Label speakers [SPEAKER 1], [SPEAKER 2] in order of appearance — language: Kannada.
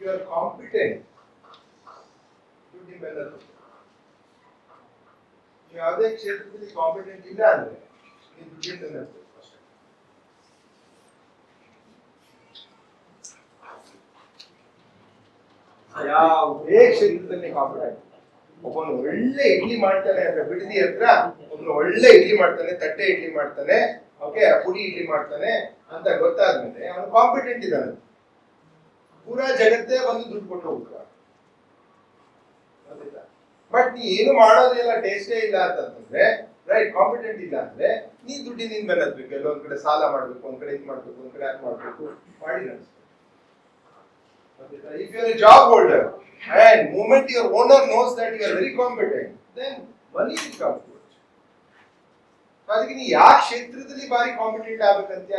[SPEAKER 1] ಯು ಆರ್ ಕಾಂಪಿಟೆಂಟ್ ದುಡ್ಡಿನ ಬೆನ್ನದು. ನೀವು ಯಾವುದೇ ಕ್ಷೇತ್ರದಲ್ಲಿ ಕಾಂಪಿಟೆಂಟ್ ಇಲ್ಲ ಅಂದ್ರೆ ನೀವು ದುಡ್ಡಿನ ಬೆನ್ನದು ಅಷ್ಟೇ. ಯಾವುದೇ ಕ್ಷೇತ್ರದಲ್ಲಿ ಕಾಂಪಿಟೆಂಟ್. ಒಬ್ಬನು ಒಳ್ಳೆ ಇಡ್ಲಿ ಮಾಡ್ತಾನೆ ಅಂದ್ರೆ ಬಿಡದಿ ಹತ್ರ ಒಬ್ಬನು ಒಳ್ಳೆ ಇಡ್ಲಿ ಮಾಡ್ತಾನೆ, ತಟ್ಟೆ ಇಡ್ಲಿ ಮಾಡ್ತಾನೆ, ಓಕೆ, ಪುಡಿ ಇಡ್ಲಿ ಮಾಡ್ತಾನೆ ಅಂತ ಗೊತ್ತಾದ್ಮೇಲೆ ಅವನು ಕಾಂಪಿಟೆಂಟ್ ಇದ್ದಾನೆ. ಪೂರಾ ಜಗತ್ತೇ ಬಂದು ದುಡ್ಡು ಕೊಟ್ಟು ಹೋಗ್ತಾರೆ. ಬಟ್ ನೀ ಏನು ಮಾಡೋದಿಲ್ಲ, ಟೇಸ್ಟೇ ಇಲ್ಲ ಅಂತಂದ್ರೆ, ರೈಟ್, ಕಾಂಪಿಟೆಂಟ್ ಇಲ್ಲ ಅಂದ್ರೆ ನೀ ದುಡ್ಡಿನ ಬೆನ್ನತ್ಬೇಕು. ಎಲ್ಲೊಂದ್ ಕಡೆ ಸಾಲ ಮಾಡ್ಬೇಕು, ಒಂದ್ ಕಡೆ ಇದು ಮಾಡ್ಬೇಕು, ಒಂದ್ ಕಡೆ ಅದು ಮಾಡ್ಬೇಕು, ಮಾಡಿ ನಡೆಸ್ಬೇಕು. If you are a job holder and moment your owner knows that you are very competent, then money will come to you. ಅದಕ್ಕೆ ನೀ ಯಾವ ಕ್ಷೇತ್ರದಲ್ಲಿ ಬಾರಿ ಕಾಂಪಿಟೆಂಟ್ ಆಗ್ಬೇಕಂತ